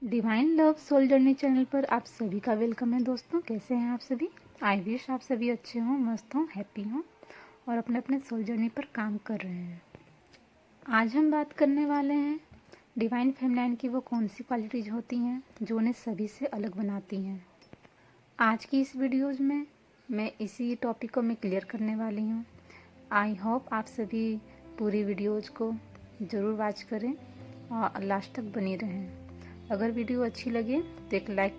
Divine love soul journey channel पर आप सभी का वेलकम है दोस्तों। कैसे हैं आप सभी? आई विश आप सभी अच्छे हों, मस्त हों, हैप्पी हों और अपने अपने सोल जर्नी पर काम कर रहे हैं। आज हम बात करने वाले हैं डिवाइन फेमिनाइन की वो कौन सी क्वालिटीज़ होती हैं जो उन्हें सभी से अलग बनाती हैं। आज की इस वीडियोज़ में मैं इसी टॉपिक को मैं क्लियर करने वाली हूँ। आई होप आप सभी पूरी वीडियोज़ को ज़रूर वॉच करें और लास्ट तक बनी रहें। अगर वीडियो अच्छी लगे तो एक लाइक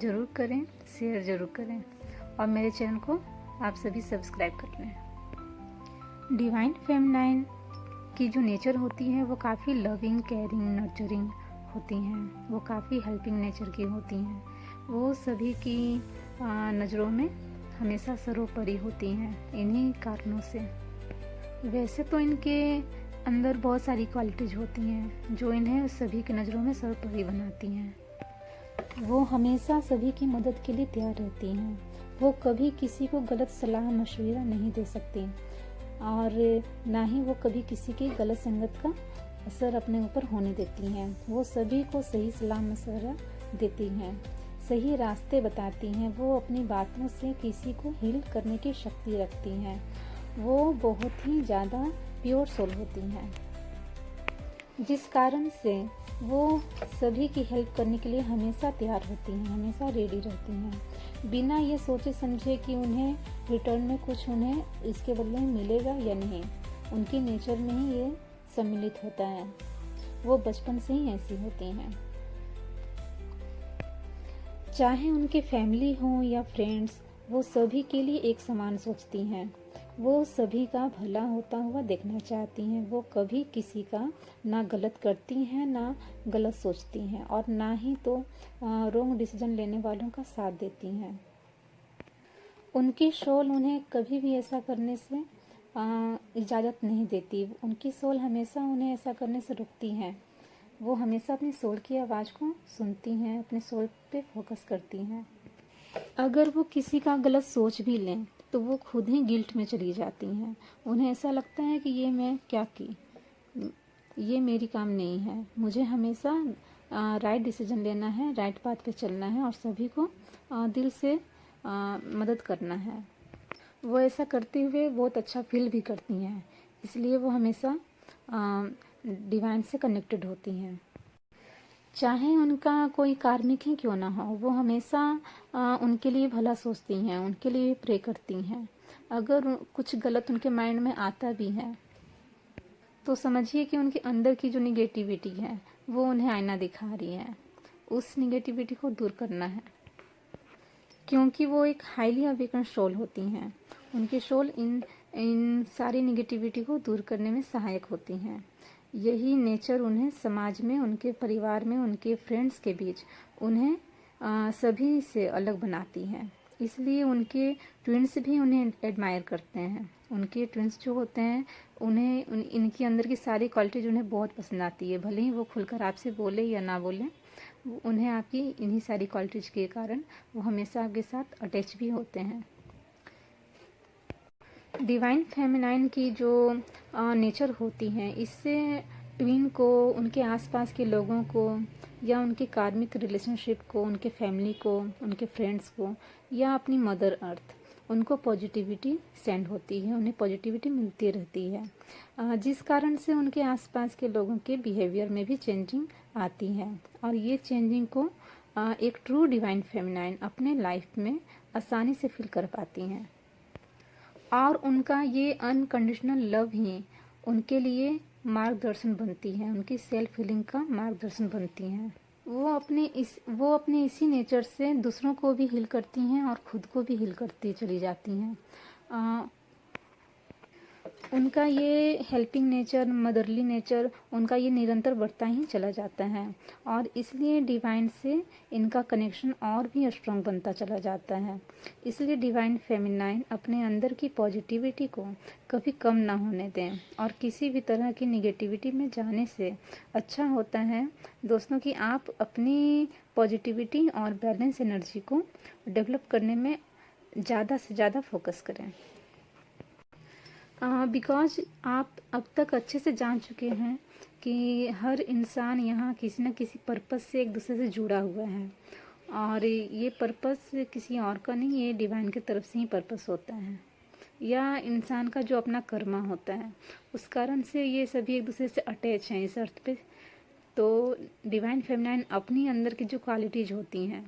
ज़रूर करें, शेयर ज़रूर करें और मेरे चैनल को आप सभी सब्सक्राइब कर लें। डिवाइन फेमिनाइन की जो नेचर होती है वो काफ़ी लविंग, केयरिंग, नर्चरिंग होती हैं। वो काफ़ी हेल्पिंग नेचर की होती हैं। वो सभी की नज़रों में हमेशा सर्वोपरि होती हैं इन्हीं कारणों से। वैसे तो इनके अंदर बहुत सारी क्वालिटीज़ होती हैं जो इन्हें सभी की नज़रों में सर्वोपरि बनाती हैं। वो हमेशा सभी की मदद के लिए तैयार रहती हैं। वो कभी किसी को गलत सलाह मशवरा नहीं दे सकती और ना ही वो कभी किसी की गलत संगत का असर अपने ऊपर होने देती हैं। वो सभी को सही सलाह मशवरा देती हैं, सही रास्ते बताती हैं। वो अपनी बातों से किसी को हील करने की शक्ति रखती हैं। वो बहुत ही ज़्यादा प्योर सोल होती हैं, जिस कारण से वो सभी की हेल्प करने के लिए हमेशा तैयार होती हैं, हमेशा रेडी रहती हैं, बिना ये सोचे समझे कि उन्हें रिटर्न में कुछ उन्हें इसके बदले में मिलेगा या नहीं। उनकी नेचर में ही ये सम्मिलित होता है। वो बचपन से ही ऐसी होती हैं। चाहे उनके फैमिली हो या फ्रेंड्स, वो सभी के लिए एक समान सोचती हैं। वो सभी का भला होता हुआ देखना चाहती हैं। वो कभी किसी का ना गलत करती हैं, ना गलत सोचती हैं और ना ही तो रॉन्ग डिसीजन लेने वालों का साथ देती हैं। उनकी सोल उन्हें कभी भी ऐसा करने से इजाज़त नहीं देती। उनकी सोल हमेशा उन्हें ऐसा करने से रोकती हैं। वो हमेशा अपनी सोल की आवाज़ को सुनती हैं, अपने सोल पे फोकस करती हैं। अगर वो किसी का गलत सोच भी लें तो वो खुद ही गिल्ट में चली जाती हैं। उन्हें ऐसा लगता है कि ये मैं क्या की, ये मेरी काम नहीं है। मुझे हमेशा राइट डिसीजन लेना है, राइट पाथ पे चलना है और सभी को दिल से मदद करना है। वो ऐसा करते हुए बहुत अच्छा फील भी करती हैं, इसलिए वो हमेशा डिवाइन से कनेक्टेड होती हैं। चाहे उनका कोई कार्मिक ही क्यों ना हो, वो हमेशा उनके लिए भला सोचती हैं, उनके लिए प्रे करती हैं। अगर कुछ गलत उनके माइंड में आता भी है तो समझिए कि उनके अंदर की जो निगेटिविटी है वो उन्हें आईना दिखा रही है। उस निगेटिविटी को दूर करना है, क्योंकि वो एक हाईली अवेकन सोल होती हैं। उनके सोल इन सारी निगेटिविटी को दूर करने में सहायक होती हैं। यही नेचर उन्हें समाज में, उनके परिवार में, उनके फ्रेंड्स के बीच उन्हें सभी से अलग बनाती हैं। इसलिए उनके ट्विन्स भी उन्हें एडमायर करते हैं। उनके ट्विन्स जो होते हैं उन्हें इनकी अंदर की सारी क्वालिटीज उन्हें बहुत पसंद आती है। भले ही वो खुलकर आपसे बोले या ना बोले, उन्हें आपकी इन्हीं सारी क्वालिटीज के कारण वो हमेशा आपके साथ अटैच भी होते हैं। डिवाइन फेमिनाइन की जो नेचर होती है, इससे ट्विन को, उनके आसपास के लोगों को या उनके कार्मिक रिलेशनशिप को, उनके फैमिली को, उनके फ्रेंड्स को या अपनी मदर अर्थ, उनको पॉजिटिविटी सेंड होती है, उन्हें पॉजिटिविटी मिलती रहती है, जिस कारण से उनके आसपास के लोगों के बिहेवियर में भी चेंजिंग आती है। और ये चेंजिंग को एक ट्रू डिवाइन फेमिनाइन अपने लाइफ में आसानी से फील कर पाती हैं और उनका ये अनकंडीशनल लव ही उनके लिए मार्गदर्शन बनती है, उनकी सेल्फ हीलिंग का मार्गदर्शन बनती हैं। वो अपने इसी नेचर से दूसरों को भी हील करती हैं और खुद को भी हील करती चली जाती हैं। उनका ये हेल्पिंग नेचर, मदरली नेचर, उनका ये निरंतर बढ़ता ही चला जाता है और इसलिए डिवाइन से इनका कनेक्शन और भी स्ट्रॉन्ग बनता चला जाता है। इसलिए डिवाइन फेमिनाइन अपने अंदर की पॉजिटिविटी को कभी कम ना होने दें और किसी भी तरह की निगेटिविटी में जाने से अच्छा होता है दोस्तों कि आप अपनी पॉजिटिविटी और बैलेंस एनर्जी को डेवलप करने में ज़्यादा से ज़्यादा फोकस करें। बिकॉज आप अब तक अच्छे से जान चुके हैं कि हर इंसान यहाँ किसी न किसी पर्पस से एक दूसरे से जुड़ा हुआ है, और ये पर्पस किसी और का नहीं, ये डिवाइन की तरफ से ही पर्पस होता है, या इंसान का जो अपना कर्मा होता है उस कारण से ये सभी एक दूसरे से अटैच हैं इस अर्थ पे। तो डिवाइन फेमिनाइन अपनी अंदर की जो क्वालिटीज़ होती हैं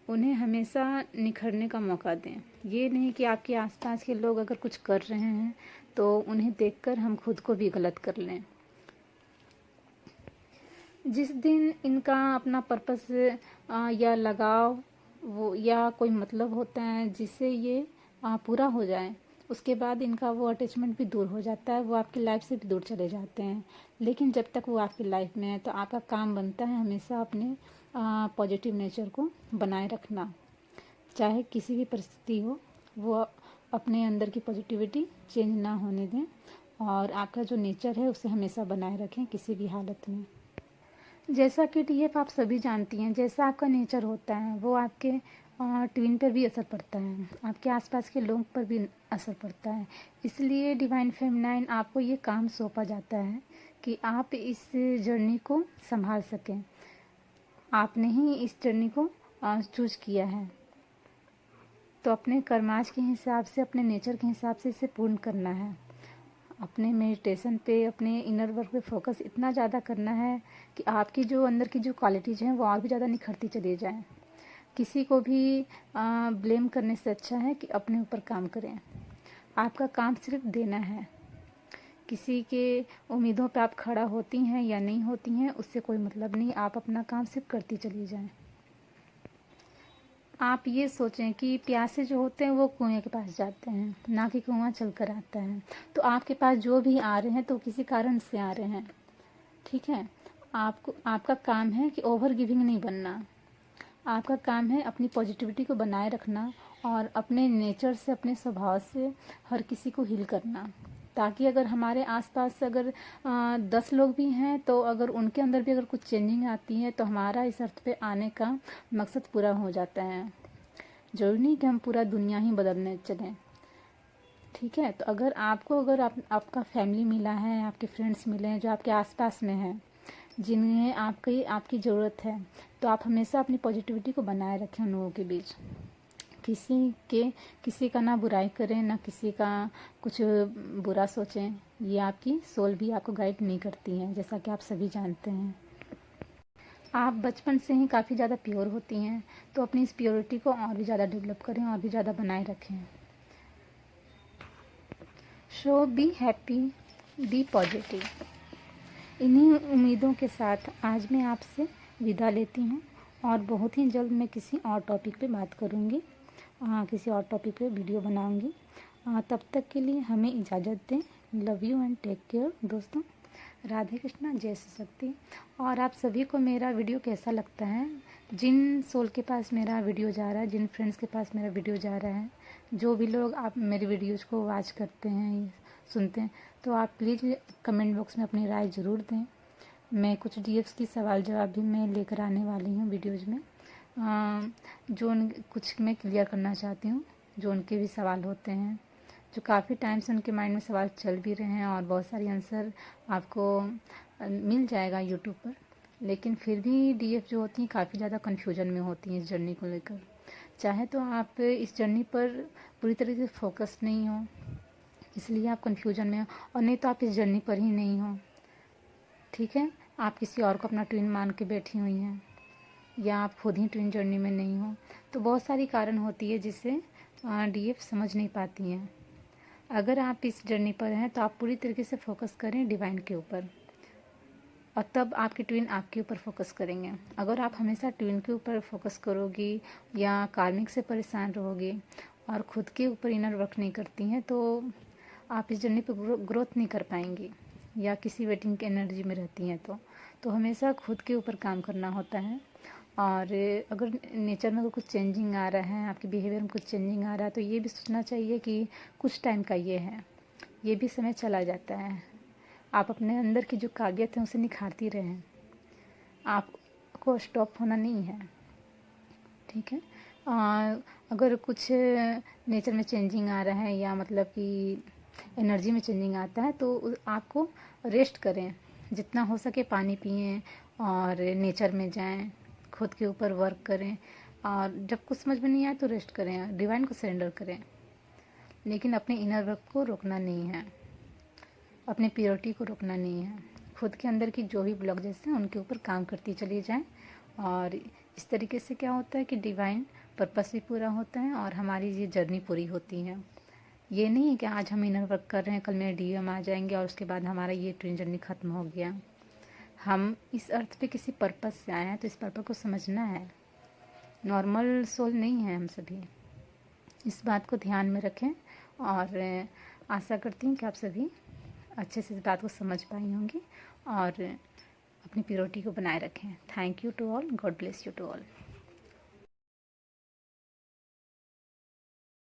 उन्हें हमेशा निखरने का मौका दें। ये नहीं कि आपके आसपास के लोग अगर कुछ कर रहे हैं तो उन्हें देखकर हम खुद को भी गलत कर लें। जिस दिन इनका अपना पर्पस या लगाव वो या कोई मतलब होता है जिससे ये पूरा हो जाए, उसके बाद इनका वो अटैचमेंट भी दूर हो जाता है, वो आपकी लाइफ से भी दूर चले जाते हैं। लेकिन जब तक वो आपकी लाइफ में है तो आपका काम बनता है हमेशा अपने पॉजिटिव नेचर को बनाए रखना, चाहे किसी भी परिस्थिति हो। वो अपने अंदर की पॉजिटिविटी चेंज ना होने दें और आपका जो नेचर है उसे हमेशा बनाए रखें किसी भी हालत में। जैसा कि डीएफ आप सभी जानती हैं, जैसा आपका नेचर होता है वो आपके ट्विन पर भी असर पड़ता है, आपके आसपास के लोगों पर भी असर पड़ता है। इसलिए डिवाइन फेमिनाइन आपको ये काम सौंपा जाता है कि आप इस जर्नी को संभाल सकें। आपने ही इस जर्नी को चूज किया है, तो अपने कर्माश के हिसाब से, अपने नेचर के हिसाब से इसे पूर्ण करना है। अपने मेडिटेशन पे, अपने इनर वर्क पे फोकस इतना ज़्यादा करना है कि आपकी जो अंदर की जो क्वालिटीज़ हैं वो और भी ज़्यादा निखरती चली जाएं। किसी को भी ब्लेम करने से अच्छा है कि अपने ऊपर काम करें। आपका काम सिर्फ देना है। किसी के उम्मीदों पे आप खड़ा होती हैं या नहीं होती हैं उससे कोई मतलब नहीं, आप अपना काम सिर्फ करती चली जाएं। आप ये सोचें कि प्यासे जो होते हैं वो कुएं के पास जाते हैं, ना कि कुआं चल कर आता है। तो आपके पास जो भी आ रहे हैं तो किसी कारण से आ रहे हैं, ठीक है। आपका काम है कि ओवर गिविंग नहीं बनना। आपका काम है अपनी पॉजिटिविटी को बनाए रखना और अपने नेचर से, अपने स्वभाव से हर किसी को हील करना, ताकि अगर हमारे आसपास अगर 10 लोग भी हैं तो अगर उनके अंदर भी अगर कुछ चेंजिंग आती है तो हमारा इस अर्थ पे आने का मकसद पूरा हो जाता है। जरूरी नहीं कि हम पूरा दुनिया ही बदलने चलें, ठीक है। तो अगर आपका फैमिली मिला है, आपके फ्रेंड्स मिले हैं जो आपके आसपास में हैं, जिन्हें आपकी ज़रूरत है, तो आप हमेशा अपनी पॉजिटिविटी को बनाए रखें उन लोगों के बीच। किसी का ना बुराई करें, ना किसी का कुछ बुरा सोचें। ये आपकी सोल भी आपको गाइड नहीं करती है, जैसा कि आप सभी जानते हैं। आप बचपन से ही काफ़ी ज़्यादा प्योर होती हैं, तो अपनी इस प्योरिटी को और भी ज़्यादा डेवलप करें और भी ज़्यादा बनाए रखें। सो बी हैप्पी, बी पॉजिटिव। इन्हीं उम्मीदों के साथ आज मैं आपसे विदा लेती हूँ और बहुत ही जल्द मैं किसी और टॉपिक पे बात करूँगी, किसी और टॉपिक पे वीडियो बनाऊँगी। तब तक के लिए हमें इजाज़त दें। Love you and take care दोस्तों। राधे कृष्णा, जय श्री शक्ति। और आप सभी को मेरा वीडियो कैसा लगता है, जिन सोल के पास मेरा वीडियो जा रहा है, जिन फ्रेंड्स के पास मेरा वीडियो जा रहा है, जो भी लोग आप मेरी वीडियोज़ को वॉच करते हैं, सुनते हैं, तो आप प्लीज़ कमेंट बॉक्स में अपनी राय ज़रूर दें। मैं कुछ डीएफ्स की सवाल जवाब भी मैं लेकर आने वाली हूँ वीडियोज़ में, कुछ मैं क्लियर करना चाहती हूँ, जो उनके भी सवाल होते हैं, जो काफ़ी टाइम से उनके माइंड में सवाल चल भी रहे हैं, और बहुत सारी आंसर आपको मिल जाएगा यूट्यूब पर। लेकिन फिर भी डीएफ जो होती हैं काफ़ी ज़्यादा कन्फ्यूजन में होती हैं इस जर्नी को लेकर। चाहे तो आप इस जर्नी पर पूरी तरीके से फोकस नहीं हो, इसलिए आप कन्फ्यूजन में हो, और नहीं तो आप इस जर्नी पर ही नहीं हो, ठीक है। आप किसी और को अपना ट्विन मान के बैठी हुई हैं, या आप खुद ही ट्विन जर्नी में नहीं हो। तो बहुत सारी कारण होती है जिससे डीएफ समझ नहीं पाती हैं। अगर आप इस जर्नी पर हैं तो आप पूरी तरीके से फोकस करें डिवाइन के ऊपर, और तब आपके ट्विन आपके ऊपर फोकस करेंगे। अगर आप हमेशा ट्विन के ऊपर फोकस करोगी या कार्मिक से परेशान रहोगी और खुद के ऊपर इनर वर्क नहीं करती हैं तो आप इस जर्नी पर ग्रोथ नहीं कर पाएंगी, या किसी वेटिंग की एनर्जी में रहती हैं तो हमेशा खुद के ऊपर काम करना होता है। और अगर नेचर में कुछ चेंजिंग आ रहा है, आपके बिहेवियर में कुछ चेंजिंग आ रहा है, तो ये भी सोचना चाहिए कि कुछ टाइम का ये है, ये भी समय चला जाता है। आप अपने अंदर की जो काबिलियत है उसे निखारती रहें, आपको स्टॉप होना नहीं है, ठीक है। अगर कुछ नेचर में चेंजिंग आ रहा है, या मतलब कि एनर्जी में चेंजिंग आता है, तो आपको रेस्ट करें, जितना हो सके पानी पिएं और नेचर में जाएं, खुद के ऊपर वर्क करें, और जब कुछ समझ में नहीं आए तो रेस्ट करें, डिवाइन को सरेंडर करें। लेकिन अपने इनर वर्क को रोकना नहीं है, अपने प्योरिटी को रोकना नहीं है। खुद के अंदर की जो भी ब्लॉकेजेस हैं उनके ऊपर काम करती चली जाएं, और इस तरीके से क्या होता है कि डिवाइन पर्पस भी पूरा होता है और हमारी ये जर्नी पूरी होती है। ये नहीं है कि आज हम इनर वर्क कर रहे हैं, कल मेरे डीएम आ जाएंगे और उसके बाद हमारा ये ट्रेन जर्नी ख़त्म हो गया। हम इस अर्थ पे किसी पर्पस से आए हैं, तो इस पर्पस को समझना है। नॉर्मल सोल नहीं है हम सभी, इस बात को ध्यान में रखें। और आशा करती हूँ कि आप सभी अच्छे से इस बात को समझ पाई होंगी और अपनी प्योरिटी को बनाए रखें। Thank you to all, God bless you to all.